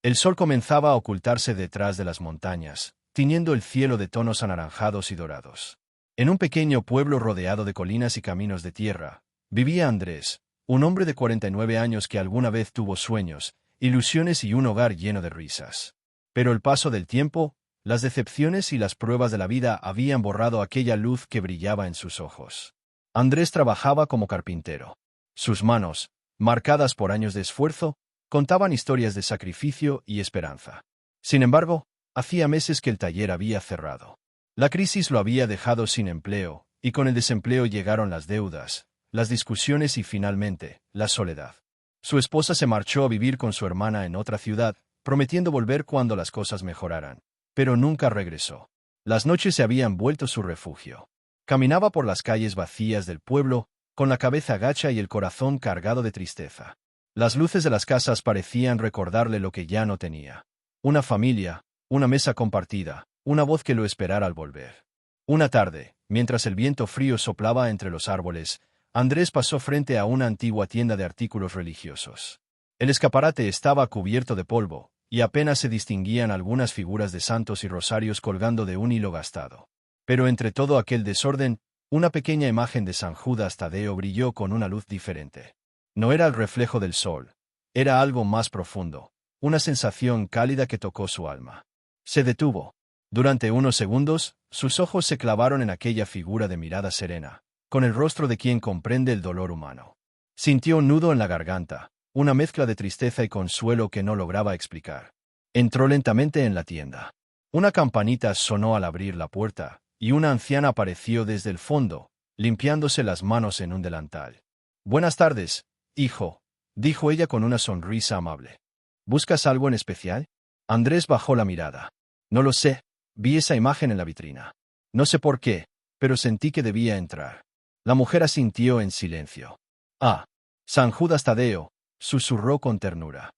El sol comenzaba a ocultarse detrás de las montañas, tiñendo el cielo de tonos anaranjados y dorados. En un pequeño pueblo rodeado de colinas y caminos de tierra, vivía Andrés, un hombre de 49 años que alguna vez tuvo sueños, ilusiones y un hogar lleno de risas. Pero el paso del tiempo, las decepciones y las pruebas de la vida habían borrado aquella luz que brillaba en sus ojos. Andrés trabajaba como carpintero. Sus manos, marcadas por años de esfuerzo, contaban historias de sacrificio y esperanza. Sin embargo, hacía meses que el taller había cerrado. La crisis lo había dejado sin empleo, y con el desempleo llegaron las deudas, las discusiones y finalmente, la soledad. Su esposa se marchó a vivir con su hermana en otra ciudad, prometiendo volver cuando las cosas mejoraran. Pero nunca regresó. Las noches se habían vuelto su refugio. Caminaba por las calles vacías del pueblo, con la cabeza gacha y el corazón cargado de tristeza. Las luces de las casas parecían recordarle lo que ya no tenía. Una familia, una mesa compartida, una voz que lo esperara al volver. Una tarde, mientras el viento frío soplaba entre los árboles, Andrés pasó frente a una antigua tienda de artículos religiosos. El escaparate estaba cubierto de polvo, y apenas se distinguían algunas figuras de santos y rosarios colgando de un hilo gastado. Pero entre todo aquel desorden, una pequeña imagen de San Judas Tadeo brilló con una luz diferente. No era el reflejo del sol, era algo más profundo, una sensación cálida que tocó su alma. Se detuvo. Durante unos segundos, sus ojos se clavaron en aquella figura de mirada serena, con el rostro de quien comprende el dolor humano. Sintió un nudo en la garganta, una mezcla de tristeza y consuelo que no lograba explicar. Entró lentamente en la tienda. Una campanita sonó al abrir la puerta, y una anciana apareció desde el fondo, limpiándose las manos en un delantal. «Buenas tardes, hijo», dijo ella con una sonrisa amable. «¿Buscas algo en especial?» Andrés bajó la mirada. «No lo sé, vi esa imagen en la vitrina. No sé por qué, pero sentí que debía entrar». La mujer asintió en silencio. «Ah, San Judas Tadeo», susurró con ternura.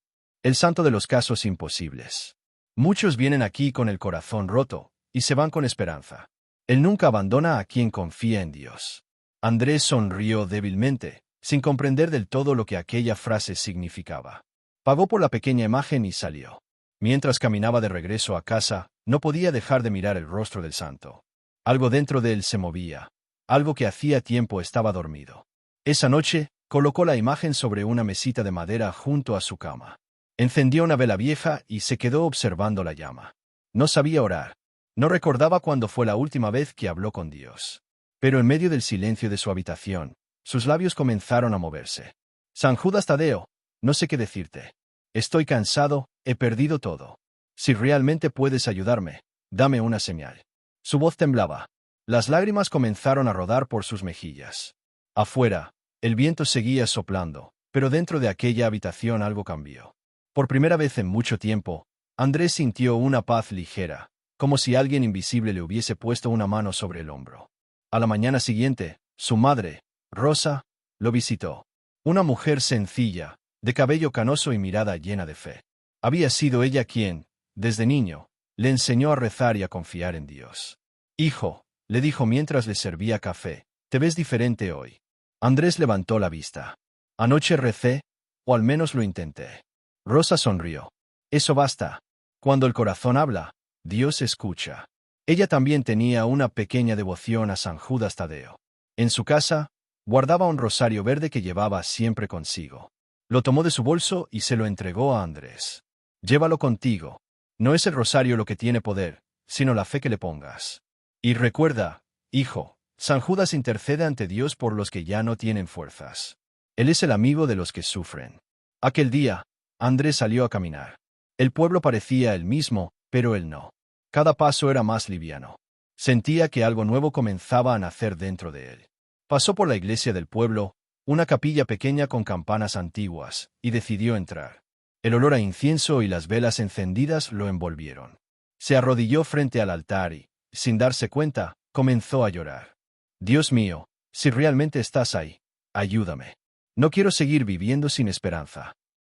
«El santo de los casos imposibles. Muchos vienen aquí con el corazón roto, y se van con esperanza. Él nunca abandona a quien confía en Dios». Andrés sonrió débilmente, sin comprender del todo lo que aquella frase significaba. Pagó por la pequeña imagen y salió. Mientras caminaba de regreso a casa, no podía dejar de mirar el rostro del santo. Algo dentro de él se movía, algo que hacía tiempo estaba dormido. Esa noche, colocó la imagen sobre una mesita de madera junto a su cama. Encendió una vela vieja y se quedó observando la llama. No sabía orar. No recordaba cuándo fue la última vez que habló con Dios. Pero en medio del silencio de su habitación, sus labios comenzaron a moverse. «San Judas Tadeo, no sé qué decirte. Estoy cansado, he perdido todo. Si realmente puedes ayudarme, dame una señal». Su voz temblaba. Las lágrimas comenzaron a rodar por sus mejillas. Afuera, el viento seguía soplando, pero dentro de aquella habitación algo cambió. Por primera vez en mucho tiempo, Andrés sintió una paz ligera, como si alguien invisible le hubiese puesto una mano sobre el hombro. A la mañana siguiente, su madre, Rosa, lo visitó. Una mujer sencilla, de cabello canoso y mirada llena de fe. Había sido ella quien, desde niño, le enseñó a rezar y a confiar en Dios. «Hijo», le dijo mientras le servía café, «te ves diferente hoy». Andrés levantó la vista. «Anoche recé, o al menos lo intenté». Rosa sonrió. «Eso basta. Cuando el corazón habla, Dios escucha». Ella también tenía una pequeña devoción a San Judas Tadeo. En su casa, guardaba un rosario verde que llevaba siempre consigo. Lo tomó de su bolso y se lo entregó a Andrés. «Llévalo contigo. No es el rosario lo que tiene poder, sino la fe que le pongas. Y recuerda, hijo, San Judas intercede ante Dios por los que ya no tienen fuerzas. Él es el amigo de los que sufren». Aquel día, Andrés salió a caminar. El pueblo parecía el mismo, pero él no. Cada paso era más liviano. Sentía que algo nuevo comenzaba a nacer dentro de él. Pasó por la iglesia del pueblo, una capilla pequeña con campanas antiguas, y decidió entrar. El olor a incienso y las velas encendidas lo envolvieron. Se arrodilló frente al altar y, sin darse cuenta, comenzó a llorar. «Dios mío, si realmente estás ahí, ayúdame. No quiero seguir viviendo sin esperanza».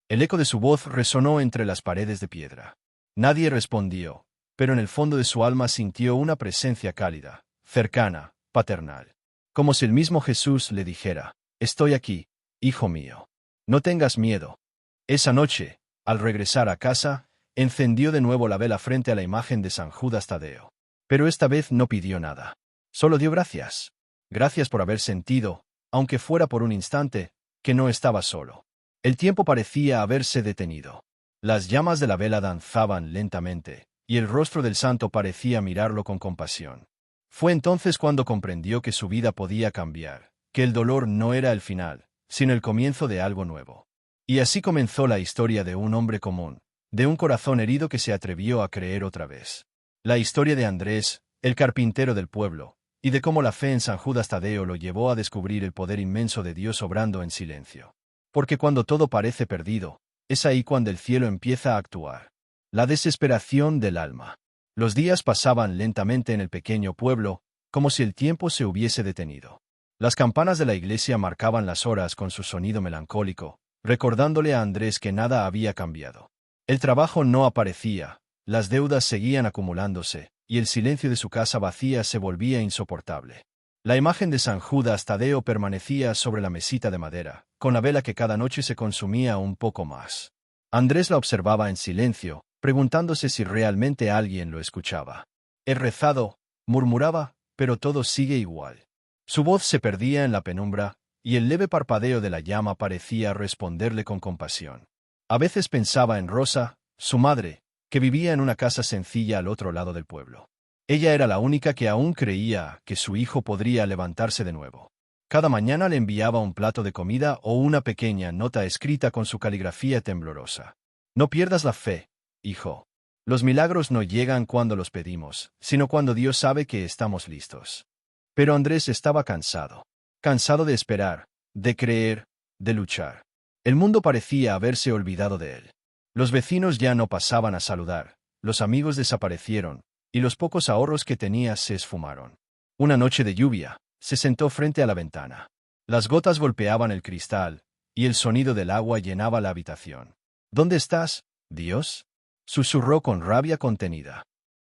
El eco de su voz resonó entre las paredes de piedra. Nadie respondió, pero en el fondo de su alma sintió una presencia cálida, cercana, paternal. Como si el mismo Jesús le dijera: «Estoy aquí, hijo mío. No tengas miedo». Esa noche, al regresar a casa, Encendió de nuevo la vela frente a la imagen de San Judas Tadeo. Pero esta vez no pidió nada. Solo dio gracias. Gracias por haber sentido, aunque fuera por un instante, que no estaba solo. El tiempo parecía haberse detenido. Las llamas de la vela danzaban lentamente, y el rostro del santo parecía mirarlo con compasión. Fue entonces cuando comprendió que su vida podía cambiar, que el dolor no era el final, sino el comienzo de algo nuevo. Y así comenzó la historia de un hombre común, de un corazón herido que se atrevió a creer otra vez. La historia de Andrés, el carpintero del pueblo, y de cómo la fe en San Judas Tadeo lo llevó a descubrir el poder inmenso de Dios obrando en silencio. Porque cuando todo parece perdido, es ahí cuando el cielo empieza a actuar. La desesperación del alma. Los días pasaban lentamente en el pequeño pueblo, como si el tiempo se hubiese detenido. Las campanas de la iglesia marcaban las horas con su sonido melancólico, recordándole a Andrés que nada había cambiado. El trabajo no aparecía, las deudas seguían acumulándose, y el silencio de su casa vacía se volvía insoportable. La imagen de San Judas Tadeo permanecía sobre la mesita de madera, con la vela que cada noche se consumía un poco más. Andrés la observaba en silencio, preguntándose si realmente alguien lo escuchaba. He rezado, murmuraba, pero todo sigue igual. Su voz se perdía en la penumbra, y el leve parpadeo de la llama parecía responderle con compasión. A veces pensaba en Rosa, su madre, que vivía en una casa sencilla al otro lado del pueblo. Ella era la única que aún creía que su hijo podría levantarse de nuevo. Cada mañana le enviaba un plato de comida o una pequeña nota escrita con su caligrafía temblorosa. No pierdas la fe, hijo. Los milagros no llegan cuando los pedimos, sino cuando Dios sabe que estamos listos. Pero Andrés estaba cansado. Cansado de esperar, de creer, de luchar. El mundo parecía haberse olvidado de él. Los vecinos ya no pasaban a saludar, los amigos desaparecieron, y los pocos ahorros que tenía se esfumaron. Una noche de lluvia, se sentó frente a la ventana. Las gotas golpeaban el cristal, y el sonido del agua llenaba la habitación. ¿Dónde estás, Dios? Susurró con rabia contenida.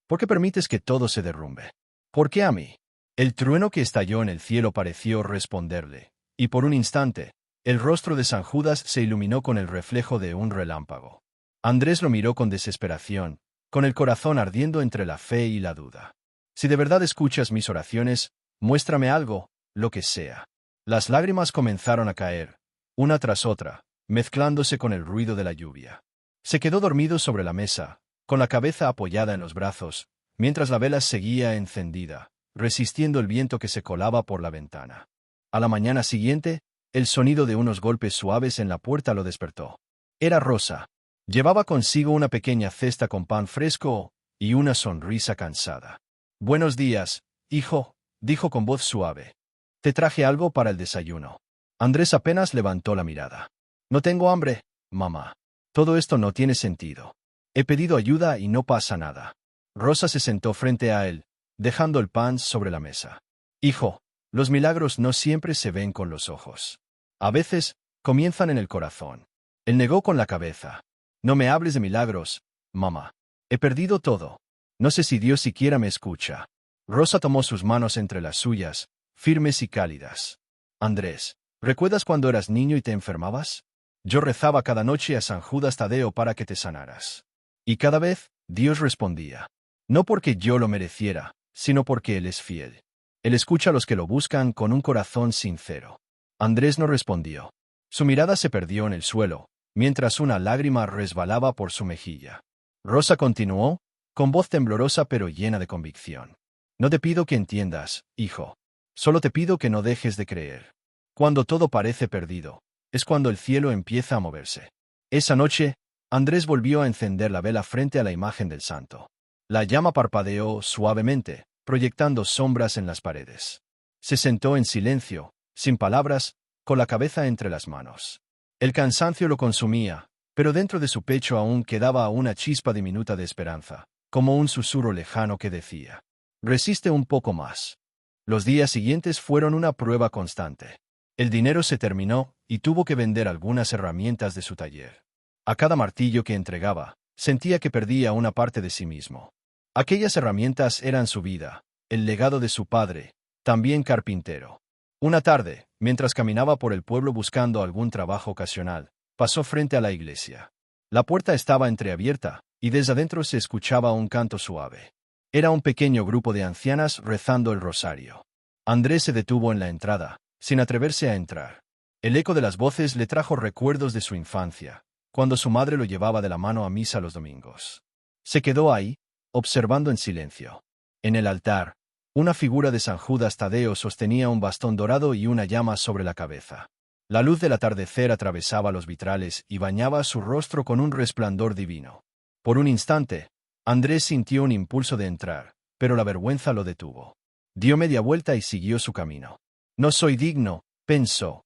¿Por qué permites que todo se derrumbe? ¿Por qué a mí? El trueno que estalló en el cielo pareció responderle, y por un instante, el rostro de San Judas se iluminó con el reflejo de un relámpago. Andrés lo miró con desesperación, con el corazón ardiendo entre la fe y la duda. Si de verdad escuchas mis oraciones, muéstrame algo, lo que sea. Las lágrimas comenzaron a caer, una tras otra, mezclándose con el ruido de la lluvia. Se quedó dormido sobre la mesa, con la cabeza apoyada en los brazos, mientras la vela seguía encendida, resistiendo el viento que se colaba por la ventana. A la mañana siguiente, el sonido de unos golpes suaves en la puerta lo despertó. Era Rosa. Llevaba consigo una pequeña cesta con pan fresco y una sonrisa cansada. «Buenos días, hijo», dijo con voz suave. «Te traje algo para el desayuno». Andrés apenas levantó la mirada. «No tengo hambre, mamá. Todo esto no tiene sentido. He pedido ayuda y no pasa nada». Rosa se sentó frente a él, dejando el pan sobre la mesa. «Hijo, los milagros no siempre se ven con los ojos. A veces, comienzan en el corazón». Él negó con la cabeza. «No me hables de milagros, mamá. He perdido todo. No sé si Dios siquiera me escucha». Rosa tomó sus manos entre las suyas, firmes y cálidas. «Andrés, ¿recuerdas cuando eras niño y te enfermabas? Yo rezaba cada noche a San Judas Tadeo para que te sanaras. Y cada vez, Dios respondía. No porque yo lo mereciera, sino porque Él es fiel. Él escucha a los que lo buscan con un corazón sincero». Andrés no respondió. Su mirada se perdió en el suelo, mientras una lágrima resbalaba por su mejilla. Rosa continuó, con voz temblorosa pero llena de convicción. «No te pido que entiendas, hijo. Solo te pido que no dejes de creer. Cuando todo parece perdido, es cuando el cielo empieza a moverse». Esa noche, Andrés volvió a encender la vela frente a la imagen del santo. La llama parpadeó suavemente, proyectando sombras en las paredes. Se sentó en silencio, sin palabras, con la cabeza entre las manos. El cansancio lo consumía, pero dentro de su pecho aún quedaba una chispa diminuta de esperanza, como un susurro lejano que decía: «Resiste un poco más». Los días siguientes fueron una prueba constante. El dinero se terminó, y tuvo que vender algunas herramientas de su taller. A cada martillo que entregaba, sentía que perdía una parte de sí mismo. Aquellas herramientas eran su vida, el legado de su padre, también carpintero. Una tarde, mientras caminaba por el pueblo buscando algún trabajo ocasional, pasó frente a la iglesia. La puerta estaba entreabierta, y desde adentro se escuchaba un canto suave. Era un pequeño grupo de ancianas rezando el rosario. Andrés se detuvo en la entrada, sin atreverse a entrar. El eco de las voces le trajo recuerdos de su infancia, cuando su madre lo llevaba de la mano a misa los domingos. Se quedó ahí, observando en silencio. En el altar, una figura de San Judas Tadeo sostenía un bastón dorado y una llama sobre la cabeza. La luz del atardecer atravesaba los vitrales y bañaba su rostro con un resplandor divino. Por un instante, Andrés sintió un impulso de entrar, pero la vergüenza lo detuvo. Dio media vuelta y siguió su camino. No soy digno, pensó.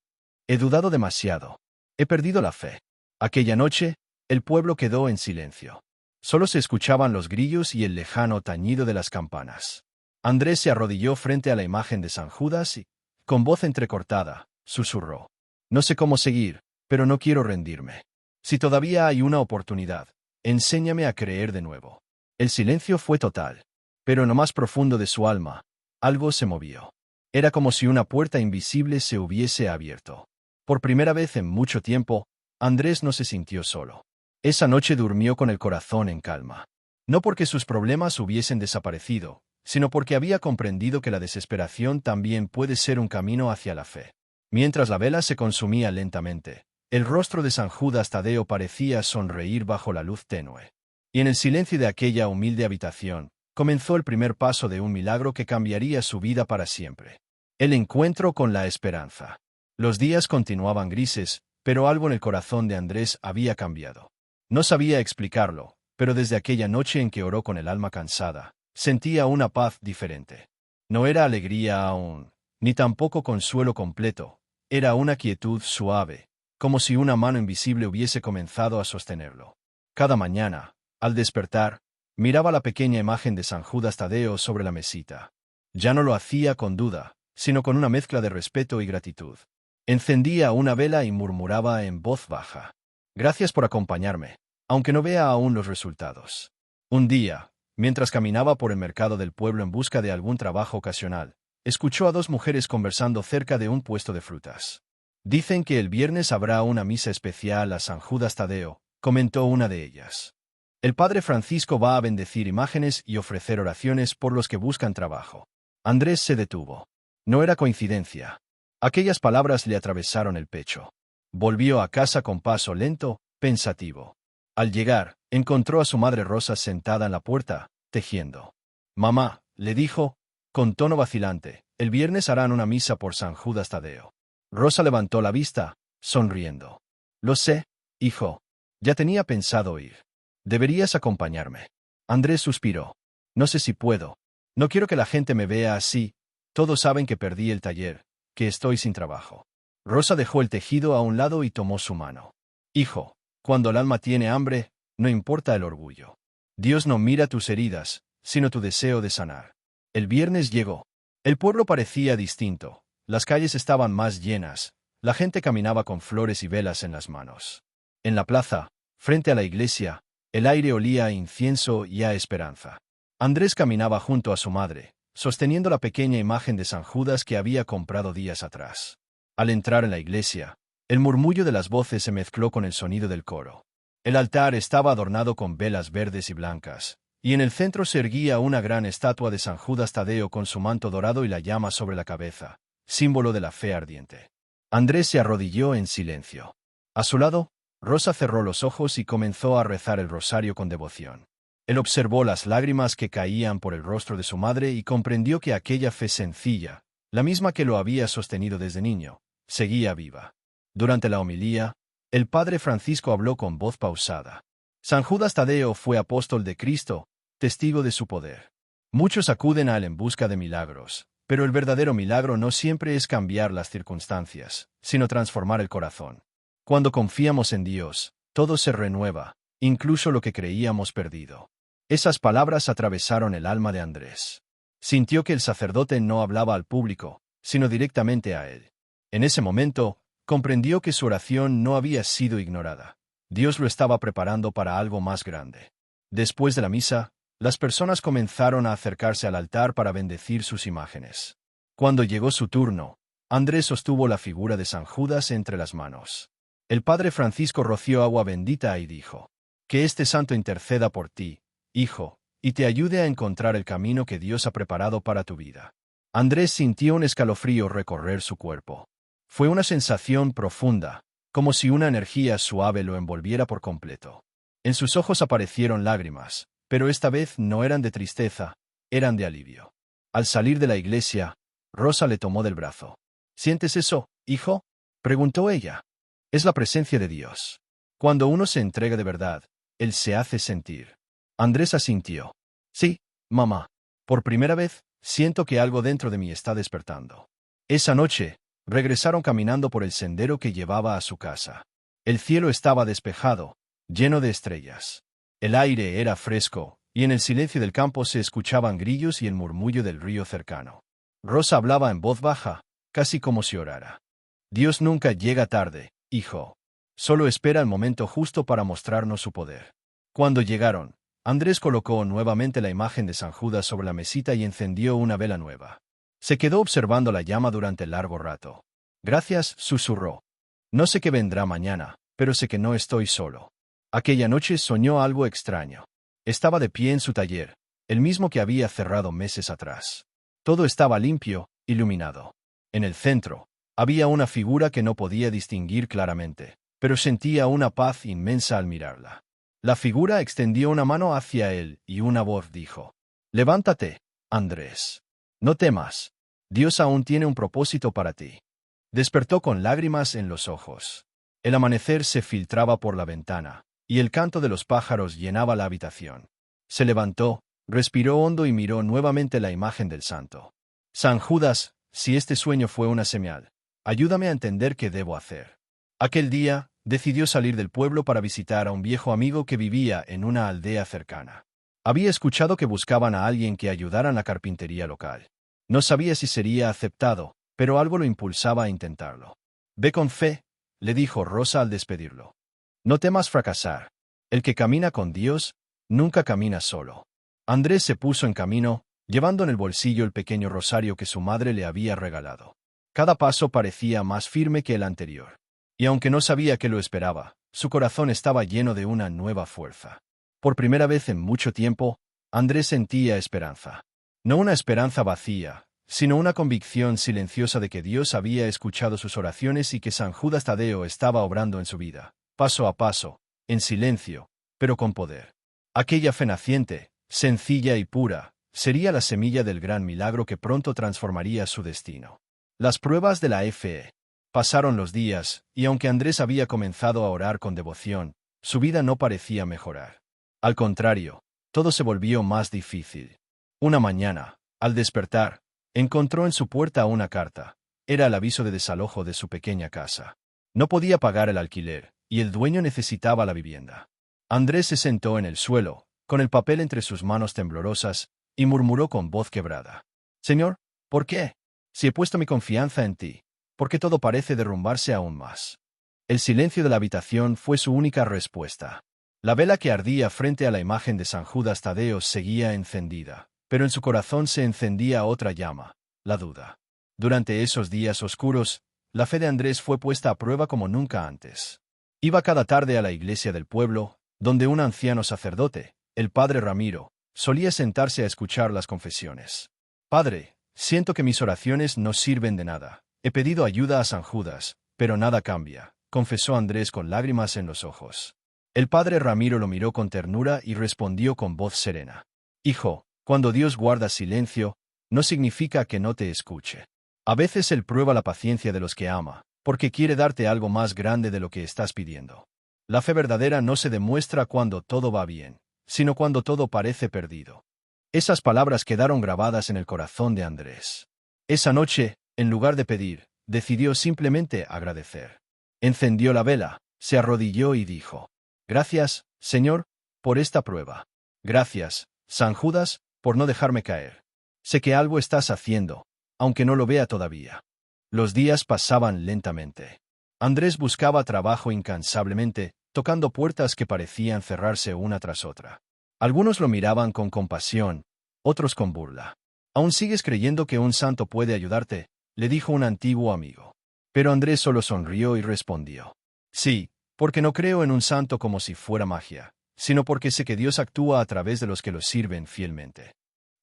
He dudado demasiado. He perdido la fe. Aquella noche, el pueblo quedó en silencio. Solo se escuchaban los grillos y el lejano tañido de las campanas. Andrés se arrodilló frente a la imagen de San Judas y, con voz entrecortada, susurró. No sé cómo seguir, pero no quiero rendirme. Si todavía hay una oportunidad, enséñame a creer de nuevo. El silencio fue total, pero en lo más profundo de su alma, algo se movió. Era como si una puerta invisible se hubiese abierto. Por primera vez en mucho tiempo, Andrés no se sintió solo. Esa noche durmió con el corazón en calma. No porque sus problemas hubiesen desaparecido, sino porque había comprendido que la desesperación también puede ser un camino hacia la fe. Mientras la vela se consumía lentamente, el rostro de San Judas Tadeo parecía sonreír bajo la luz tenue. Y en el silencio de aquella humilde habitación, comenzó el primer paso de un milagro que cambiaría su vida para siempre. El encuentro con la esperanza. Los días continuaban grises, pero algo en el corazón de Andrés había cambiado. No sabía explicarlo, pero desde aquella noche en que oró con el alma cansada, sentía una paz diferente. No era alegría aún, ni tampoco consuelo completo, era una quietud suave, como si una mano invisible hubiese comenzado a sostenerlo. Cada mañana, al despertar, miraba la pequeña imagen de San Judas Tadeo sobre la mesita. Ya no lo hacía con duda, sino con una mezcla de respeto y gratitud. Encendía una vela y murmuraba en voz baja. Gracias por acompañarme, aunque no vea aún los resultados. Un día, mientras caminaba por el mercado del pueblo en busca de algún trabajo ocasional, escuchó a dos mujeres conversando cerca de un puesto de frutas. Dicen que el viernes habrá una misa especial a San Judas Tadeo, comentó una de ellas. El padre Francisco va a bendecir imágenes y ofrecer oraciones por los que buscan trabajo. Andrés se detuvo. No era coincidencia. Aquellas palabras le atravesaron el pecho. Volvió a casa con paso lento, pensativo. Al llegar, encontró a su madre Rosa sentada en la puerta, tejiendo. Mamá, le dijo, con tono vacilante, el viernes harán una misa por San Judas Tadeo. Rosa levantó la vista, sonriendo. Lo sé, hijo. Ya tenía pensado ir. Deberías acompañarme. Andrés suspiró. No sé si puedo. No quiero que la gente me vea así. Todos saben que perdí el taller, que estoy sin trabajo. Rosa dejó el tejido a un lado y tomó su mano. Hijo, cuando el alma tiene hambre, no importa el orgullo. Dios no mira tus heridas, sino tu deseo de sanar. El viernes llegó. El pueblo parecía distinto. Las calles estaban más llenas. La gente caminaba con flores y velas en las manos. En la plaza, frente a la iglesia, el aire olía a incienso y a esperanza. Andrés caminaba junto a su madre, sosteniendo la pequeña imagen de San Judas que había comprado días atrás. Al entrar en la iglesia, el murmullo de las voces se mezcló con el sonido del coro. El altar estaba adornado con velas verdes y blancas, y en el centro se erguía una gran estatua de San Judas Tadeo con su manto dorado y la llama sobre la cabeza, símbolo de la fe ardiente. Andrés se arrodilló en silencio. A su lado, Rosa cerró los ojos y comenzó a rezar el rosario con devoción. Él observó las lágrimas que caían por el rostro de su madre y comprendió que aquella fe sencilla, la misma que lo había sostenido desde niño, seguía viva. Durante la homilía, el padre Francisco habló con voz pausada. San Judas Tadeo fue apóstol de Cristo, testigo de su poder. Muchos acuden a él en busca de milagros, pero el verdadero milagro no siempre es cambiar las circunstancias, sino transformar el corazón. Cuando confiamos en Dios, todo se renueva, incluso lo que creíamos perdido. Esas palabras atravesaron el alma de Andrés. Sintió que el sacerdote no hablaba al público, sino directamente a él. En ese momento, comprendió que su oración no había sido ignorada. Dios lo estaba preparando para algo más grande. Después de la misa, las personas comenzaron a acercarse al altar para bendecir sus imágenes. Cuando llegó su turno, Andrés sostuvo la figura de San Judas entre las manos. El padre Francisco roció agua bendita y dijo: Que este santo interceda por ti, hijo, y te ayude a encontrar el camino que Dios ha preparado para tu vida. Andrés sintió un escalofrío recorrer su cuerpo. Fue una sensación profunda, como si una energía suave lo envolviera por completo. En sus ojos aparecieron lágrimas, pero esta vez no eran de tristeza, eran de alivio. Al salir de la iglesia, Rosa le tomó del brazo. ¿Sientes eso, hijo?, preguntó ella. Es la presencia de Dios. Cuando uno se entrega de verdad, Él se hace sentir. Andrés asintió. Sí, mamá. Por primera vez, siento que algo dentro de mí está despertando. Esa noche, regresaron caminando por el sendero que llevaba a su casa. El cielo estaba despejado, lleno de estrellas. El aire era fresco, y en el silencio del campo se escuchaban grillos y el murmullo del río cercano. Rosa hablaba en voz baja, casi como si orara. Dios nunca llega tarde, hijo. Solo espera el momento justo para mostrarnos su poder. Cuando llegaron, Andrés colocó nuevamente la imagen de San Judas sobre la mesita y encendió una vela nueva. Se quedó observando la llama durante largo rato. Gracias, susurró. No sé qué vendrá mañana, pero sé que no estoy solo. Aquella noche soñó algo extraño. Estaba de pie en su taller, el mismo que había cerrado meses atrás. Todo estaba limpio, iluminado. En el centro, había una figura que no podía distinguir claramente, pero sentía una paz inmensa al mirarla. La figura extendió una mano hacia él y una voz dijo: «Levántate, Andrés. No temas. Dios aún tiene un propósito para ti». Despertó con lágrimas en los ojos. El amanecer se filtraba por la ventana, y el canto de los pájaros llenaba la habitación. Se levantó, respiró hondo y miró nuevamente la imagen del santo. San Judas, si este sueño fue una señal, ayúdame a entender qué debo hacer. Aquel día, decidió salir del pueblo para visitar a un viejo amigo que vivía en una aldea cercana. Había escuchado que buscaban a alguien que ayudara en la carpintería local. No sabía si sería aceptado, pero algo lo impulsaba a intentarlo. «Ve con fe», le dijo Rosa al despedirlo. «No temas fracasar. El que camina con Dios, nunca camina solo». Andrés se puso en camino, llevando en el bolsillo el pequeño rosario que su madre le había regalado. Cada paso parecía más firme que el anterior. Y aunque no sabía qué lo esperaba, su corazón estaba lleno de una nueva fuerza. Por primera vez en mucho tiempo, Andrés sentía esperanza. No una esperanza vacía, sino una convicción silenciosa de que Dios había escuchado sus oraciones y que San Judas Tadeo estaba obrando en su vida, paso a paso, en silencio, pero con poder. Aquella fe naciente, sencilla y pura, sería la semilla del gran milagro que pronto transformaría su destino. Las pruebas de la fe. Pasaron los días, y aunque Andrés había comenzado a orar con devoción, su vida no parecía mejorar. Al contrario, todo se volvió más difícil. Una mañana, al despertar, encontró en su puerta una carta. Era el aviso de desalojo de su pequeña casa. No podía pagar el alquiler, y el dueño necesitaba la vivienda. Andrés se sentó en el suelo, con el papel entre sus manos temblorosas, y murmuró con voz quebrada: «Señor, ¿por qué? Si he puesto mi confianza en ti, ¿por qué todo parece derrumbarse aún más?». El silencio de la habitación fue su única respuesta. La vela que ardía frente a la imagen de San Judas Tadeo seguía encendida, pero en su corazón se encendía otra llama, la duda. Durante esos días oscuros, la fe de Andrés fue puesta a prueba como nunca antes. Iba cada tarde a la iglesia del pueblo, donde un anciano sacerdote, el padre Ramiro, solía sentarse a escuchar las confesiones. «Padre, siento que mis oraciones no sirven de nada. He pedido ayuda a San Judas, pero nada cambia», confesó Andrés con lágrimas en los ojos. El padre Ramiro lo miró con ternura y respondió con voz serena: «Hijo, cuando Dios guarda silencio, no significa que no te escuche. A veces Él prueba la paciencia de los que ama, porque quiere darte algo más grande de lo que estás pidiendo. La fe verdadera no se demuestra cuando todo va bien, sino cuando todo parece perdido». Esas palabras quedaron grabadas en el corazón de Andrés. Esa noche, en lugar de pedir, decidió simplemente agradecer. Encendió la vela, se arrodilló y dijo: «Gracias, Señor, por esta prueba. Gracias, San Judas, por no dejarme caer. Sé que algo estás haciendo, aunque no lo vea todavía». Los días pasaban lentamente. Andrés buscaba trabajo incansablemente, tocando puertas que parecían cerrarse una tras otra. Algunos lo miraban con compasión, otros con burla. «¿Aún sigues creyendo que un santo puede ayudarte?», le dijo un antiguo amigo. Pero Andrés solo sonrió y respondió: «Sí, porque no creo en un santo como si fuera magia, sino porque sé que Dios actúa a través de los que lo sirven fielmente.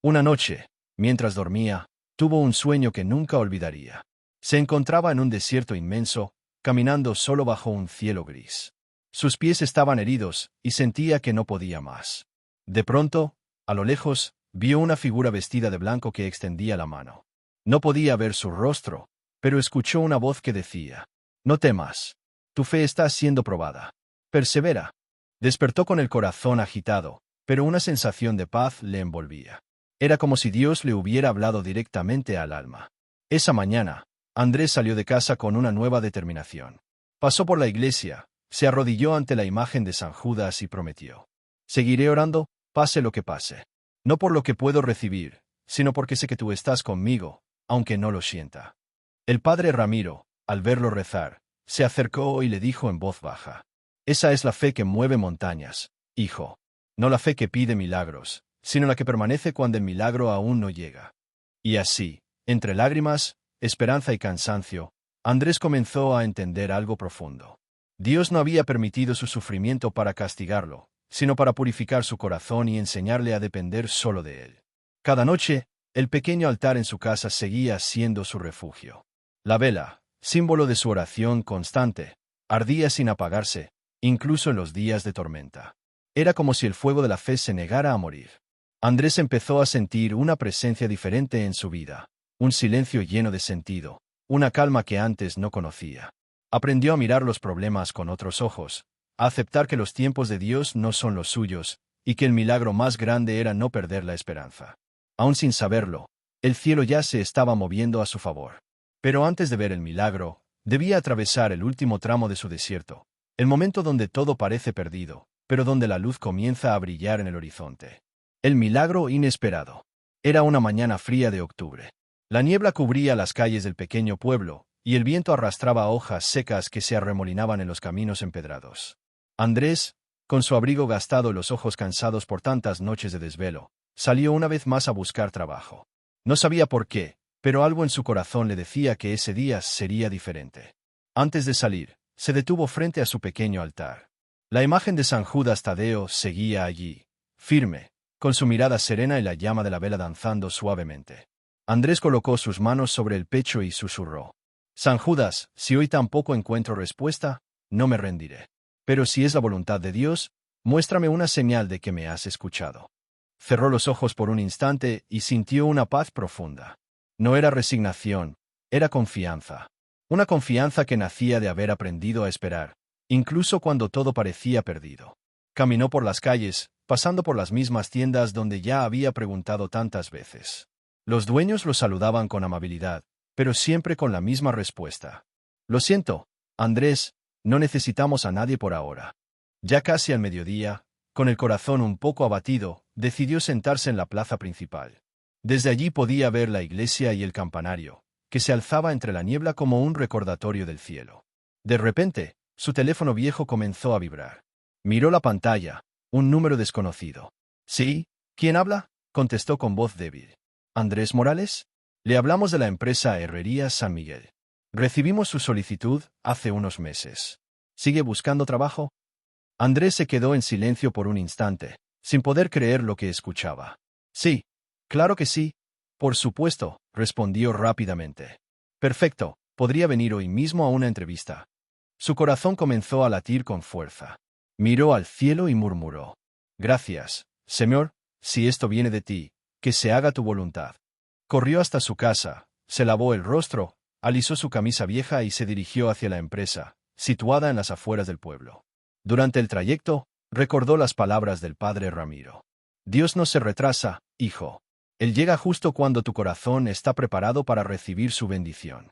Una noche, mientras dormía, tuvo un sueño que nunca olvidaría. Se encontraba en un desierto inmenso, caminando solo bajo un cielo gris. Sus pies estaban heridos y sentía que no podía más. De pronto, a lo lejos, vio una figura vestida de blanco que extendía la mano. No podía ver su rostro, pero escuchó una voz que decía: «No temas. Tu fe está siendo probada. Persevera». Despertó con el corazón agitado, pero una sensación de paz le envolvía. Era como si Dios le hubiera hablado directamente al alma. Esa mañana, Andrés salió de casa con una nueva determinación. Pasó por la iglesia, se arrodilló ante la imagen de San Judas y prometió: «Seguiré orando, pase lo que pase. No por lo que puedo recibir, sino porque sé que tú estás conmigo, aunque no lo sienta». El padre Ramiro, al verlo rezar, se acercó y le dijo en voz baja: «Esa es la fe que mueve montañas, hijo. No la fe que pide milagros, sino la que permanece cuando el milagro aún no llega». Y así, entre lágrimas, esperanza y cansancio, Andrés comenzó a entender algo profundo. Dios no había permitido su sufrimiento para castigarlo, sino para purificar su corazón y enseñarle a depender solo de él. Cada noche, el pequeño altar en su casa seguía siendo su refugio. La vela, símbolo de su oración constante, ardía sin apagarse, incluso en los días de tormenta. Era como si el fuego de la fe se negara a morir. Andrés empezó a sentir una presencia diferente en su vida, un silencio lleno de sentido, una calma que antes no conocía. Aprendió a mirar los problemas con otros ojos, a aceptar que los tiempos de Dios no son los suyos, y que el milagro más grande era no perder la esperanza. Aún sin saberlo, el cielo ya se estaba moviendo a su favor. Pero antes de ver el milagro, debía atravesar el último tramo de su desierto, el momento donde todo parece perdido, pero donde la luz comienza a brillar en el horizonte. El milagro inesperado. Era una mañana fría de octubre. La niebla cubría las calles del pequeño pueblo, y el viento arrastraba hojas secas que se arremolinaban en los caminos empedrados. Andrés, con su abrigo gastado y los ojos cansados por tantas noches de desvelo, salió una vez más a buscar trabajo. No sabía por qué, pero algo en su corazón le decía que ese día sería diferente. Antes de salir, se detuvo frente a su pequeño altar. La imagen de San Judas Tadeo seguía allí, firme, con su mirada serena y la llama de la vela danzando suavemente. Andrés colocó sus manos sobre el pecho y susurró: «San Judas, si hoy tampoco encuentro respuesta, no me rendiré. Pero si es la voluntad de Dios, muéstrame una señal de que me has escuchado». Cerró los ojos por un instante y sintió una paz profunda. No era resignación, era confianza. Una confianza que nacía de haber aprendido a esperar, incluso cuando todo parecía perdido. Caminó por las calles, pasando por las mismas tiendas donde ya había preguntado tantas veces. Los dueños lo saludaban con amabilidad, pero siempre con la misma respuesta: «Lo siento, Andrés, no necesitamos a nadie por ahora». Ya casi al mediodía, con el corazón un poco abatido, decidió sentarse en la plaza principal. Desde allí podía ver la iglesia y el campanario, que se alzaba entre la niebla como un recordatorio del cielo. De repente, su teléfono viejo comenzó a vibrar. Miró la pantalla, un número desconocido. «¿Sí? ¿Quién habla?», contestó con voz débil. «¿Andrés Morales? Le hablamos de la empresa Herrerías San Miguel. Recibimos su solicitud hace unos meses. ¿Sigue buscando trabajo?». Andrés se quedó en silencio por un instante, sin poder creer lo que escuchaba. «Sí, claro que sí. Por supuesto», respondió rápidamente. «Perfecto, podría venir hoy mismo a una entrevista». Su corazón comenzó a latir con fuerza. Miró al cielo y murmuró: «Gracias, Señor, si esto viene de ti, que se haga tu voluntad». Corrió hasta su casa, se lavó el rostro, alisó su camisa vieja y se dirigió hacia la empresa, situada en las afueras del pueblo. Durante el trayecto, recordó las palabras del padre Ramiro: «Dios no se retrasa, hijo. Él llega justo cuando tu corazón está preparado para recibir su bendición».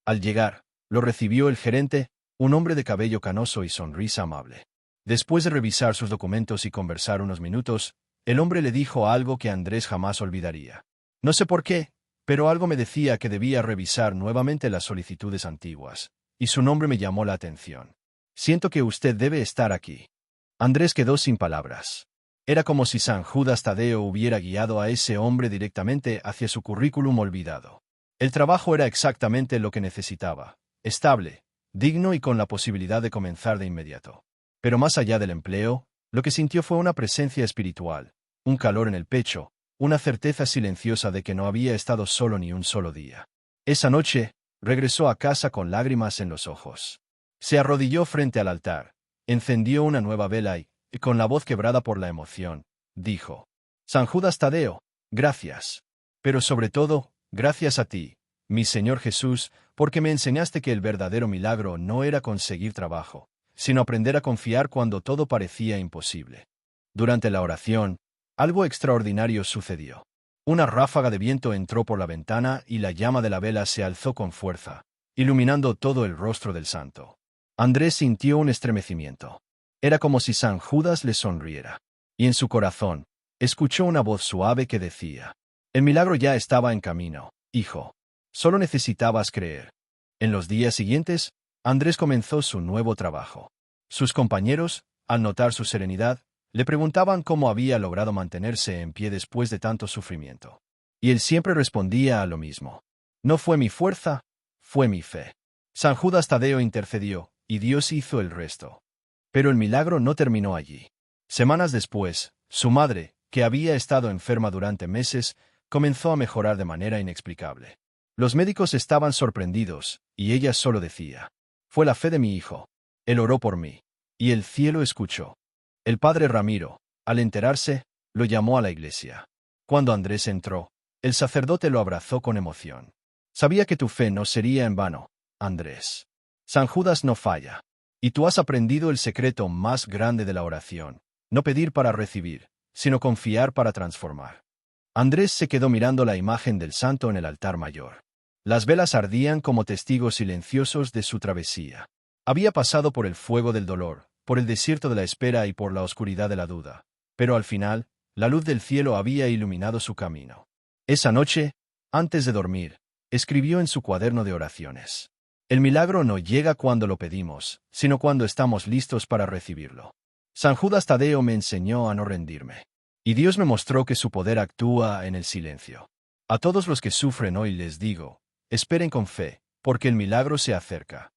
Al llegar, lo recibió el gerente, un hombre de cabello canoso y sonrisa amable. Después de revisar sus documentos y conversar unos minutos, el hombre le dijo algo que Andrés jamás olvidaría. «No sé por qué, pero algo me decía que debía revisar nuevamente las solicitudes antiguas, y su nombre me llamó la atención. Siento que usted debe estar aquí». Andrés quedó sin palabras. Era como si San Judas Tadeo hubiera guiado a ese hombre directamente hacia su currículum olvidado. El trabajo era exactamente lo que necesitaba: estable, digno y con la posibilidad de comenzar de inmediato. Pero más allá del empleo, Lo que sintió fue una presencia espiritual, un calor en el pecho, una certeza silenciosa de que no había estado solo ni un solo día. Esa noche, regresó a casa con lágrimas en los ojos. Se arrodilló frente al altar, encendió una nueva vela y, con la voz quebrada por la emoción, dijo: San Judas Tadeo, gracias. Pero sobre todo, gracias a ti, mi Señor Jesús, porque me enseñaste que el verdadero milagro no era conseguir trabajo, sino aprender a confiar cuando todo parecía imposible. Durante la oración, algo extraordinario sucedió. Una ráfaga de viento entró por la ventana y la llama de la vela se alzó con fuerza, iluminando todo el rostro del santo. Andrés sintió un estremecimiento. Era como si San Judas le sonriera. Y en su corazón, escuchó una voz suave que decía: el milagro ya estaba en camino, hijo. Solo necesitabas creer. En los días siguientes, Andrés comenzó su nuevo trabajo. Sus compañeros, al notar su serenidad, le preguntaban cómo había logrado mantenerse en pie después de tanto sufrimiento. Y él siempre respondía a lo mismo: no fue mi fuerza, fue mi fe. San Judas Tadeo intercedió, y Dios hizo el resto. Pero el milagro no terminó allí. Semanas después, su madre, que había estado enferma durante meses, comenzó a mejorar de manera inexplicable. Los médicos estaban sorprendidos, y ella solo decía: fue la fe de mi hijo. Él oró por mí. Y el cielo escuchó. El padre Ramiro, al enterarse, lo llamó a la iglesia. Cuando Andrés entró, el sacerdote lo abrazó con emoción. Sabía que tu fe no sería en vano, Andrés. San Judas no falla. Y tú has aprendido el secreto más grande de la oración: no pedir para recibir, sino confiar para transformar. Andrés se quedó mirando la imagen del santo en el altar mayor. Las velas ardían como testigos silenciosos de su travesía. Había pasado por el fuego del dolor, por el desierto de la espera y por la oscuridad de la duda. Pero al final, la luz del cielo había iluminado su camino. Esa noche, antes de dormir, escribió en su cuaderno de oraciones: el milagro no llega cuando lo pedimos, sino cuando estamos listos para recibirlo. San Judas Tadeo me enseñó a no rendirme. Y Dios me mostró que su poder actúa en el silencio. A todos los que sufren hoy les digo: esperen con fe, porque el milagro se acerca.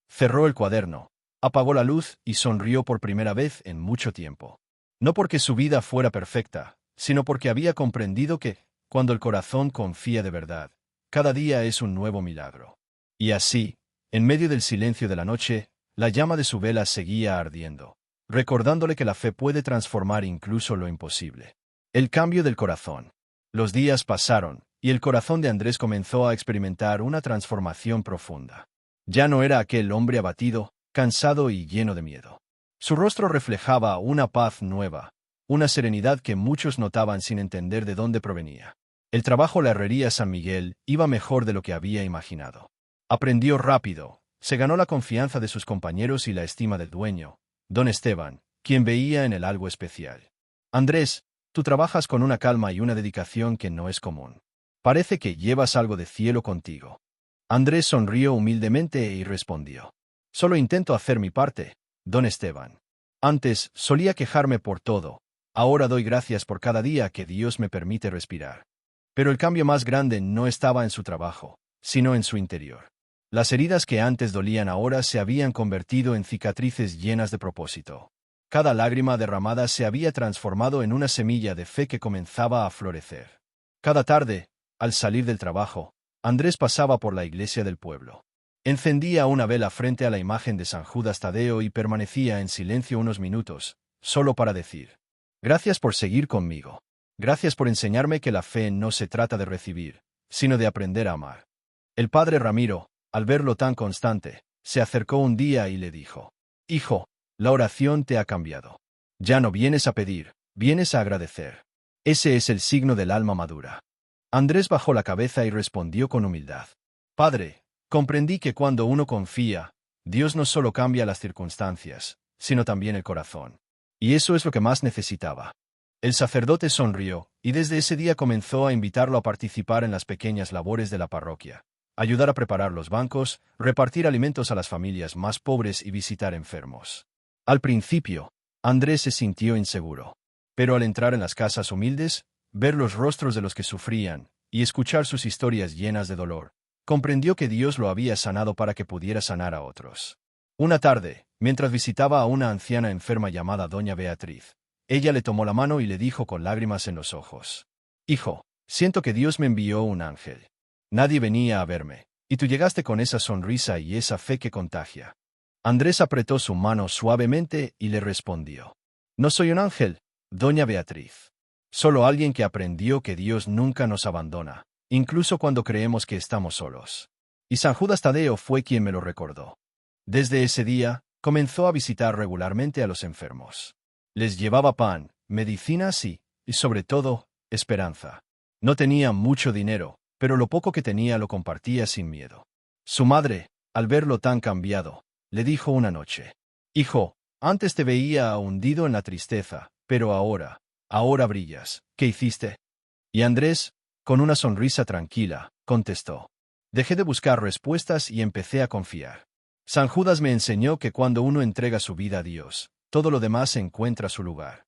Cerró el cuaderno, apagó la luz y sonrió por primera vez en mucho tiempo. No porque su vida fuera perfecta, sino porque había comprendido que, cuando el corazón confía de verdad, cada día es un nuevo milagro. Y así, en medio del silencio de la noche, la llama de su vela seguía ardiendo, recordándole que la fe puede transformar incluso lo imposible. El cambio del corazón. Los días pasaron, y el corazón de Andrés comenzó a experimentar una transformación profunda. Ya no era aquel hombre abatido, cansado y lleno de miedo. Su rostro reflejaba una paz nueva, una serenidad que muchos notaban sin entender de dónde provenía. El trabajo en la herrería San Miguel iba mejor de lo que había imaginado. Aprendió rápido, se ganó la confianza de sus compañeros y la estima del dueño, don Esteban, quien veía en él algo especial. Andrés, tú trabajas con una calma y una dedicación que no es común. Parece que llevas algo de cielo contigo. Andrés sonrió humildemente y respondió: solo intento hacer mi parte, don Esteban. Antes solía quejarme por todo, ahora doy gracias por cada día que Dios me permite respirar. Pero el cambio más grande no estaba en su trabajo, sino en su interior. Las heridas que antes dolían ahora se habían convertido en cicatrices llenas de propósito. Cada lágrima derramada se había transformado en una semilla de fe que comenzaba a florecer. Cada tarde, al salir del trabajo, Andrés pasaba por la iglesia del pueblo. Encendía una vela frente a la imagen de San Judas Tadeo y permanecía en silencio unos minutos, solo para decir: gracias por seguir conmigo. Gracias por enseñarme que la fe no se trata de recibir, sino de aprender a amar. El padre Ramiro, al verlo tan constante, se acercó un día y le dijo: hijo, la oración te ha cambiado. Ya no vienes a pedir, vienes a agradecer. Ese es el signo del alma madura. Andrés bajó la cabeza y respondió con humildad: Padre, comprendí que cuando uno confía, Dios no solo cambia las circunstancias, sino también el corazón. Y eso es lo que más necesitaba. El sacerdote sonrió, y desde ese día comenzó a invitarlo a participar en las pequeñas labores de la parroquia: ayudar a preparar los bancos, repartir alimentos a las familias más pobres y visitar enfermos. Al principio, Andrés se sintió inseguro. Pero al entrar en las casas humildes, ver los rostros de los que sufrían, y escuchar sus historias llenas de dolor, comprendió que Dios lo había sanado para que pudiera sanar a otros. Una tarde, mientras visitaba a una anciana enferma llamada doña Beatriz, ella le tomó la mano y le dijo con lágrimas en los ojos: «Hijo, siento que Dios me envió un ángel. Nadie venía a verme, y tú llegaste con esa sonrisa y esa fe que contagia». Andrés apretó su mano suavemente y le respondió: «No soy un ángel, doña Beatriz. Solo alguien que aprendió que Dios nunca nos abandona, incluso cuando creemos que estamos solos. Y San Judas Tadeo fue quien me lo recordó». Desde ese día, comenzó a visitar regularmente a los enfermos. Les llevaba pan, medicinas y sobre todo, esperanza. No tenía mucho dinero, pero lo poco que tenía lo compartía sin miedo. Su madre, al verlo tan cambiado, le dijo una noche: «Hijo, antes te veía hundido en la tristeza, pero ahora brillas. ¿Qué hiciste?». Y Andrés, con una sonrisa tranquila, contestó: «Dejé de buscar respuestas y empecé a confiar. San Judas me enseñó que cuando uno entrega su vida a Dios, todo lo demás encuentra su lugar».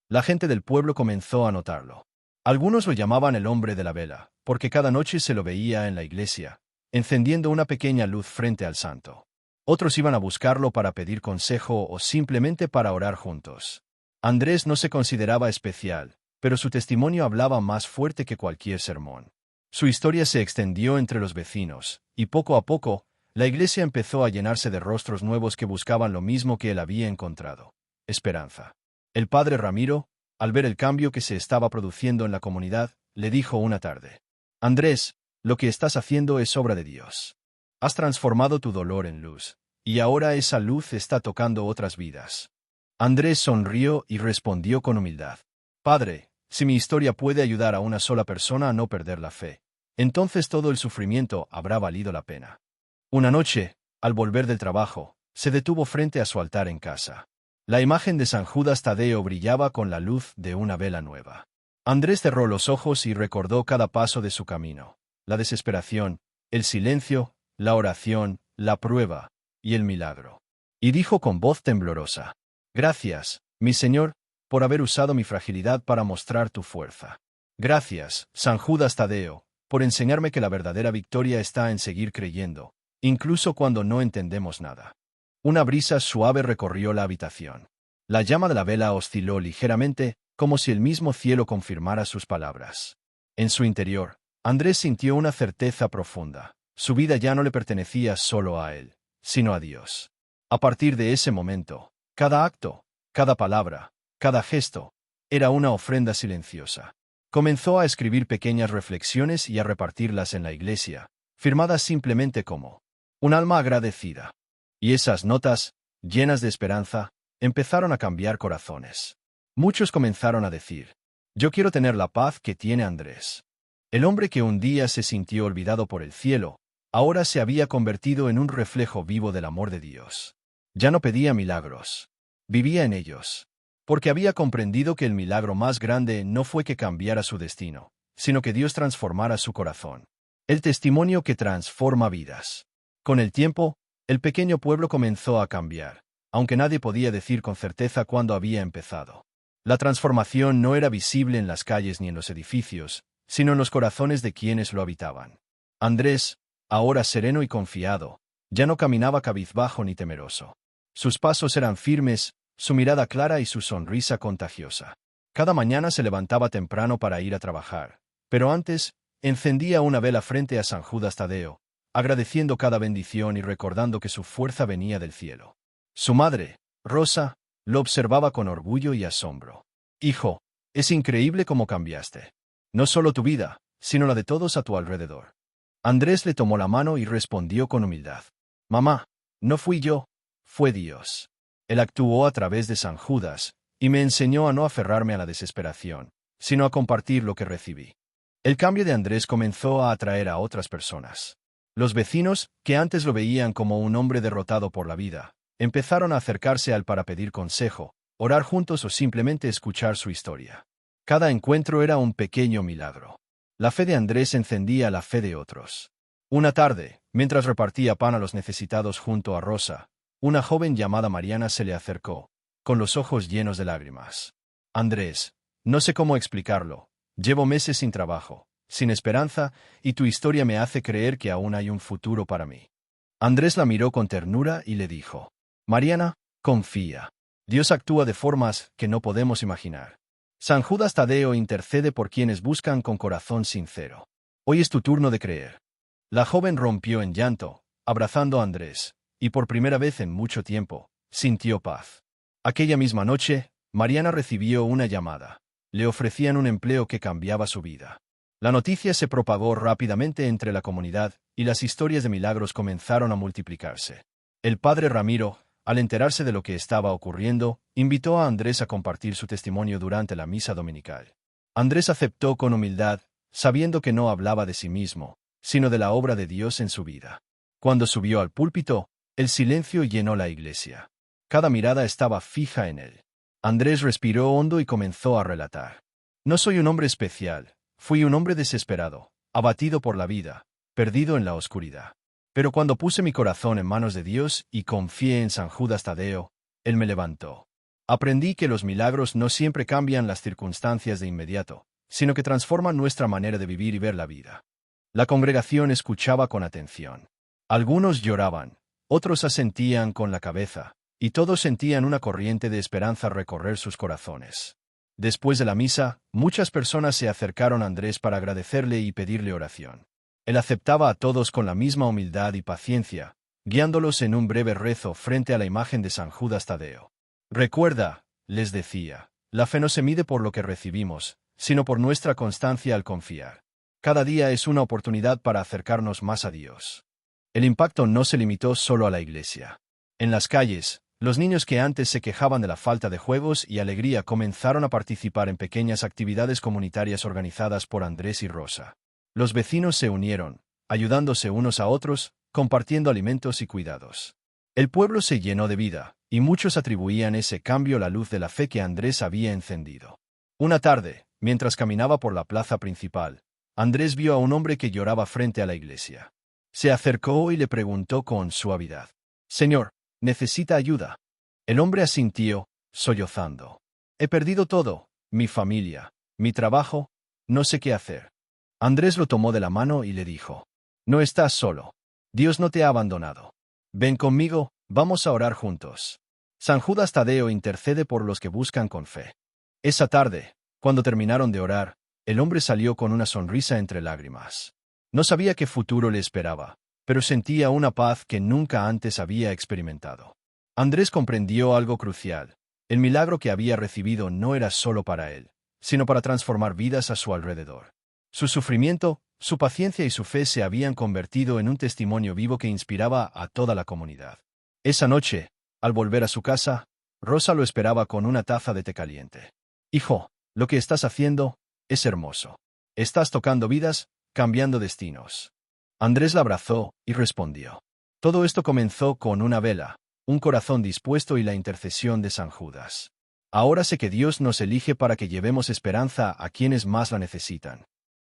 La gente del pueblo comenzó a notarlo. Algunos lo llamaban el hombre de la vela, porque cada noche se lo veía en la iglesia, encendiendo una pequeña luz frente al santo. Otros iban a buscarlo para pedir consejo o simplemente para orar juntos. Andrés no se consideraba especial, pero su testimonio hablaba más fuerte que cualquier sermón. Su historia se extendió entre los vecinos, y poco a poco, la iglesia empezó a llenarse de rostros nuevos que buscaban lo mismo que él había encontrado: esperanza. El padre Ramiro, al ver el cambio que se estaba produciendo en la comunidad, le dijo una tarde: «Andrés, lo que estás haciendo es obra de Dios. Has transformado tu dolor en luz, y ahora esa luz está tocando otras vidas». Andrés sonrió y respondió con humildad: «Padre, si mi historia puede ayudar a una sola persona a no perder la fe, entonces todo el sufrimiento habrá valido la pena». Una noche, al volver del trabajo, se detuvo frente a su altar en casa. La imagen de San Judas Tadeo brillaba con la luz de una vela nueva. Andrés cerró los ojos y recordó cada paso de su camino: la desesperación, el silencio, la oración, la prueba y el milagro. Y dijo con voz temblorosa: «Gracias, mi Señor, por haber usado mi fragilidad para mostrar tu fuerza. Gracias, San Judas Tadeo, por enseñarme que la verdadera victoria está en seguir creyendo, incluso cuando no entendemos nada». Una brisa suave recorrió la habitación. La llama de la vela osciló ligeramente, como si el mismo cielo confirmara sus palabras. En su interior, Andrés sintió una certeza profunda: su vida ya no le pertenecía solo a él, sino a Dios. A partir de ese momento, cada acto, cada palabra, cada gesto, era una ofrenda silenciosa. Comenzó a escribir pequeñas reflexiones y a repartirlas en la iglesia, firmadas simplemente como «un alma agradecida». Y esas notas, llenas de esperanza, empezaron a cambiar corazones. Muchos comenzaron a decir: «Yo quiero tener la paz que tiene Andrés». El hombre que un día se sintió olvidado por el cielo, ahora se había convertido en un reflejo vivo del amor de Dios. Ya no pedía milagros. Vivía en ellos. Porque había comprendido que el milagro más grande no fue que cambiara su destino, sino que Dios transformara su corazón. El testimonio que transforma vidas. Con el tiempo, el pequeño pueblo comenzó a cambiar, aunque nadie podía decir con certeza cuándo había empezado. La transformación no era visible en las calles ni en los edificios, sino en los corazones de quienes lo habitaban. Andrés, ahora sereno y confiado, ya no caminaba cabizbajo ni temeroso. Sus pasos eran firmes, su mirada clara y su sonrisa contagiosa. Cada mañana se levantaba temprano para ir a trabajar, pero antes, encendía una vela frente a San Judas Tadeo, agradeciendo cada bendición y recordando que su fuerza venía del cielo. Su madre, Rosa, lo observaba con orgullo y asombro. «Hijo, es increíble cómo cambiaste. No solo tu vida, sino la de todos a tu alrededor». Andrés le tomó la mano y respondió con humildad: «Mamá, no fui yo, fue Dios. Él actuó a través de San Judas, y me enseñó a no aferrarme a la desesperación, sino a compartir lo que recibí». El cambio de Andrés comenzó a atraer a otras personas. Los vecinos, que antes lo veían como un hombre derrotado por la vida, empezaron a acercarse a él para pedir consejo, orar juntos o simplemente escuchar su historia. Cada encuentro era un pequeño milagro. La fe de Andrés encendía la fe de otros. Una tarde, mientras repartía pan a los necesitados junto a Rosa, una joven llamada Mariana se le acercó, con los ojos llenos de lágrimas. «Andrés, no sé cómo explicarlo. Llevo meses sin trabajo, sin esperanza, y tu historia me hace creer que aún hay un futuro para mí». Andrés la miró con ternura y le dijo: Mariana, confía. Dios actúa de formas que no podemos imaginar. San Judas Tadeo intercede por quienes buscan con corazón sincero. Hoy es tu turno de creer. La joven rompió en llanto, abrazando a Andrés, y por primera vez en mucho tiempo, sintió paz. Aquella misma noche, Mariana recibió una llamada. Le ofrecían un empleo que cambiaba su vida. La noticia se propagó rápidamente entre la comunidad, y las historias de milagros comenzaron a multiplicarse. El padre Ramiro, al enterarse de lo que estaba ocurriendo, invitó a Andrés a compartir su testimonio durante la misa dominical. Andrés aceptó con humildad, sabiendo que no hablaba de sí mismo, sino de la obra de Dios en su vida. Cuando subió al púlpito, el silencio llenó la iglesia. Cada mirada estaba fija en él. Andrés respiró hondo y comenzó a relatar. No soy un hombre especial, fui un hombre desesperado, abatido por la vida, perdido en la oscuridad. Pero cuando puse mi corazón en manos de Dios y confié en San Judas Tadeo, Él me levantó. Aprendí que los milagros no siempre cambian las circunstancias de inmediato, sino que transforman nuestra manera de vivir y ver la vida. La congregación escuchaba con atención. Algunos lloraban, otros asentían con la cabeza, y todos sentían una corriente de esperanza recorrer sus corazones. Después de la misa, muchas personas se acercaron a Andrés para agradecerle y pedirle oración. Él aceptaba a todos con la misma humildad y paciencia, guiándolos en un breve rezo frente a la imagen de San Judas Tadeo. Recuerda, les decía, la fe no se mide por lo que recibimos, sino por nuestra constancia al confiar. Cada día es una oportunidad para acercarnos más a Dios. El impacto no se limitó solo a la iglesia. En las calles, los niños que antes se quejaban de la falta de juegos y alegría comenzaron a participar en pequeñas actividades comunitarias organizadas por Andrés y Rosa. Los vecinos se unieron, ayudándose unos a otros, compartiendo alimentos y cuidados. El pueblo se llenó de vida, y muchos atribuían ese cambio a la luz de la fe que Andrés había encendido. Una tarde, mientras caminaba por la plaza principal, Andrés vio a un hombre que lloraba frente a la iglesia. Se acercó y le preguntó con suavidad: «Señor, ¿necesita ayuda?». El hombre asintió, sollozando. «He perdido todo, mi familia, mi trabajo, no sé qué hacer». Andrés lo tomó de la mano y le dijo: «No estás solo. Dios no te ha abandonado. Ven conmigo, vamos a orar juntos». San Judas Tadeo intercede por los que buscan con fe. Esa tarde, cuando terminaron de orar, el hombre salió con una sonrisa entre lágrimas. No sabía qué futuro le esperaba, pero sentía una paz que nunca antes había experimentado. Andrés comprendió algo crucial. El milagro que había recibido no era solo para él, sino para transformar vidas a su alrededor. Su sufrimiento, su paciencia y su fe se habían convertido en un testimonio vivo que inspiraba a toda la comunidad. Esa noche, al volver a su casa, Rosa lo esperaba con una taza de té caliente. «Hijo, lo que estás haciendo es hermoso. Estás tocando vidas, cambiando destinos». Andrés la abrazó y respondió: «Todo esto comenzó con una vela, un corazón dispuesto y la intercesión de San Judas. Ahora sé que Dios nos elige para que llevemos esperanza a quienes más la necesitan».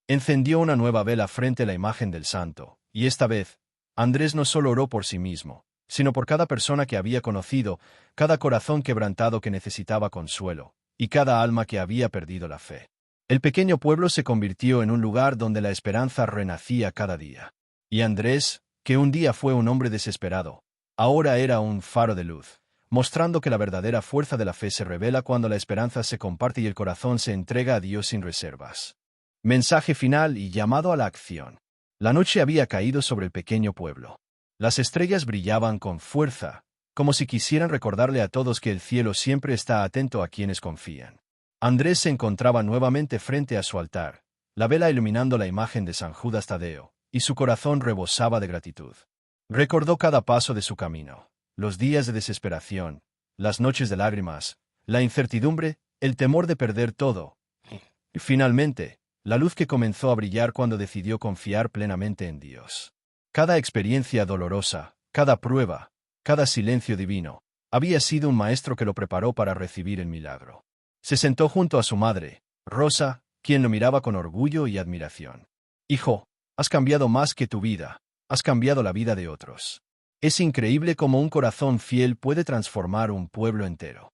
Encendió una nueva vela frente a la imagen del santo, y esta vez, Andrés no solo oró por sí mismo, sino por cada persona que había conocido, cada corazón quebrantado que necesitaba consuelo, y cada alma que había perdido la fe. El pequeño pueblo se convirtió en un lugar donde la esperanza renacía cada día. Y Andrés, que un día fue un hombre desesperado, ahora era un faro de luz, mostrando que la verdadera fuerza de la fe se revela cuando la esperanza se comparte y el corazón se entrega a Dios sin reservas. Mensaje final y llamado a la acción. La noche había caído sobre el pequeño pueblo. Las estrellas brillaban con fuerza, como si quisieran recordarle a todos que el cielo siempre está atento a quienes confían. Andrés se encontraba nuevamente frente a su altar, la vela iluminando la imagen de San Judas Tadeo, y su corazón rebosaba de gratitud. Recordó cada paso de su camino, los días de desesperación, las noches de lágrimas, la incertidumbre, el temor de perder todo. Y finalmente, la luz que comenzó a brillar cuando decidió confiar plenamente en Dios. Cada experiencia dolorosa, cada prueba, cada silencio divino, había sido un maestro que lo preparó para recibir el milagro. Se sentó junto a su madre, Rosa, quien lo miraba con orgullo y admiración. «Hijo, has cambiado más que tu vida, has cambiado la vida de otros. Es increíble cómo un corazón fiel puede transformar un pueblo entero».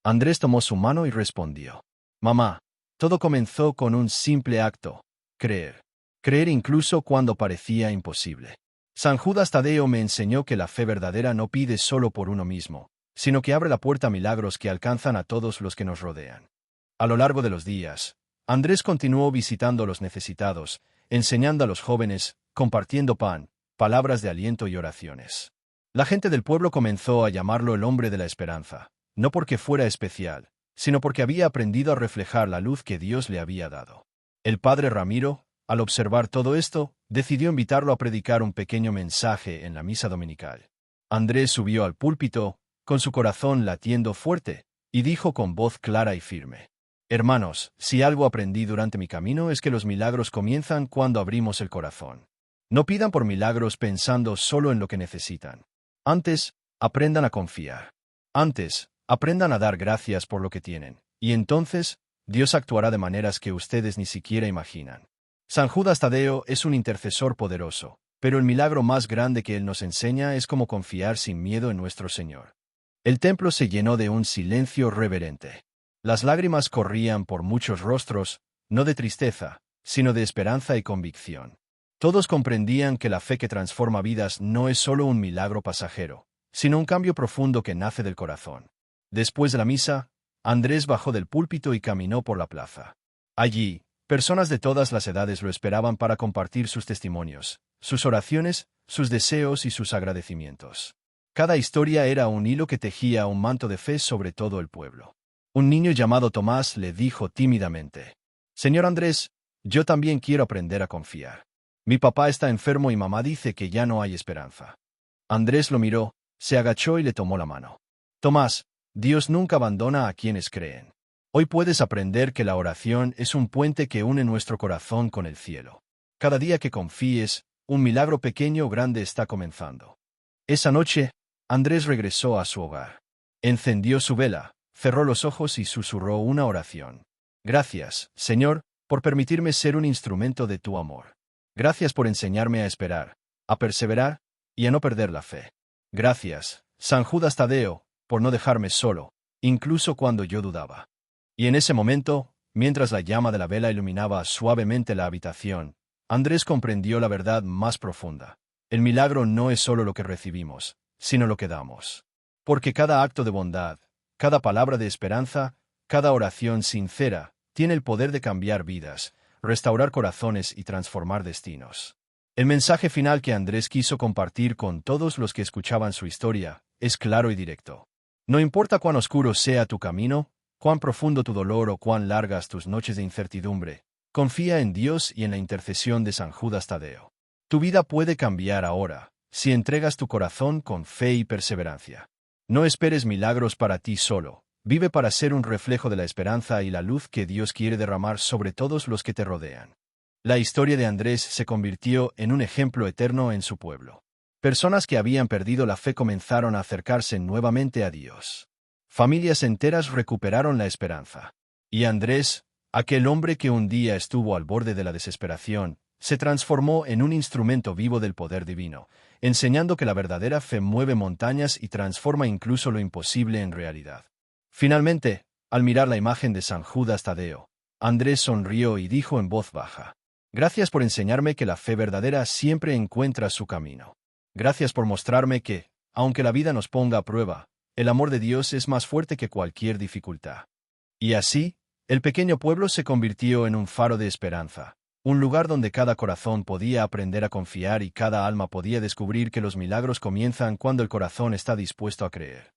Andrés tomó su mano y respondió: «Mamá, todo comenzó con un simple acto: creer. Creer incluso cuando parecía imposible. San Judas Tadeo me enseñó que la fe verdadera no pide solo por uno mismo, sino que abre la puerta a milagros que alcanzan a todos los que nos rodean. A lo largo de los días, Andrés continuó visitando a los necesitados, enseñando a los jóvenes, compartiendo pan, palabras de aliento y oraciones. La gente del pueblo comenzó a llamarlo el hombre de la esperanza, no porque fuera especial, sino porque había aprendido a reflejar la luz que Dios le había dado. El padre Ramiro, al observar todo esto, decidió invitarlo a predicar un pequeño mensaje en la misa dominical. Andrés subió al púlpito, con su corazón latiendo fuerte, y dijo con voz clara y firme: «Hermanos, si algo aprendí durante mi camino es que los milagros comienzan cuando abrimos el corazón. No pidan por milagros pensando solo en lo que necesitan. Antes, aprendan a confiar. Antes, aprendan a dar gracias por lo que tienen, y entonces, Dios actuará de maneras que ustedes ni siquiera imaginan». San Judas Tadeo es un intercesor poderoso, pero el milagro más grande que él nos enseña es cómo confiar sin miedo en nuestro Señor. El templo se llenó de un silencio reverente. Las lágrimas corrían por muchos rostros, no de tristeza, sino de esperanza y convicción. Todos comprendían que la fe que transforma vidas no es solo un milagro pasajero, sino un cambio profundo que nace del corazón. Después de la misa, Andrés bajó del púlpito y caminó por la plaza. Allí, personas de todas las edades lo esperaban para compartir sus testimonios, sus oraciones, sus deseos y sus agradecimientos. Cada historia era un hilo que tejía un manto de fe sobre todo el pueblo. Un niño llamado Tomás le dijo tímidamente: «Señor Andrés, yo también quiero aprender a confiar. Mi papá está enfermo y mamá dice que ya no hay esperanza». Andrés lo miró, se agachó y le tomó la mano. «Tomás, Dios nunca abandona a quienes creen. Hoy puedes aprender que la oración es un puente que une nuestro corazón con el cielo. Cada día que confíes, un milagro pequeño o grande está comenzando». Esa noche, Andrés regresó a su hogar. Encendió su vela, cerró los ojos y susurró una oración. «Gracias, Señor, por permitirme ser un instrumento de tu amor. Gracias por enseñarme a esperar, a perseverar y a no perder la fe. Gracias, San Judas Tadeo, por no dejarme solo, incluso cuando yo dudaba». Y en ese momento, mientras la llama de la vela iluminaba suavemente la habitación, Andrés comprendió la verdad más profunda. El milagro no es solo lo que recibimos, sino lo que damos. Porque cada acto de bondad, cada palabra de esperanza, cada oración sincera, tiene el poder de cambiar vidas, restaurar corazones y transformar destinos. El mensaje final que Andrés quiso compartir con todos los que escuchaban su historia es claro y directo. No importa cuán oscuro sea tu camino, cuán profundo tu dolor o cuán largas tus noches de incertidumbre, confía en Dios y en la intercesión de San Judas Tadeo. Tu vida puede cambiar ahora, si entregas tu corazón con fe y perseverancia. No esperes milagros para ti solo, vive para ser un reflejo de la esperanza y la luz que Dios quiere derramar sobre todos los que te rodean. La historia de Andrés se convirtió en un ejemplo eterno en su pueblo. Personas que habían perdido la fe comenzaron a acercarse nuevamente a Dios. Familias enteras recuperaron la esperanza. Y Andrés, aquel hombre que un día estuvo al borde de la desesperación, se transformó en un instrumento vivo del poder divino, enseñando que la verdadera fe mueve montañas y transforma incluso lo imposible en realidad. Finalmente, al mirar la imagen de San Judas Tadeo, Andrés sonrió y dijo en voz baja: «Gracias por enseñarme que la fe verdadera siempre encuentra su camino. Gracias por mostrarme que, aunque la vida nos ponga a prueba, el amor de Dios es más fuerte que cualquier dificultad». Y así, el pequeño pueblo se convirtió en un faro de esperanza, un lugar donde cada corazón podía aprender a confiar y cada alma podía descubrir que los milagros comienzan cuando el corazón está dispuesto a creer.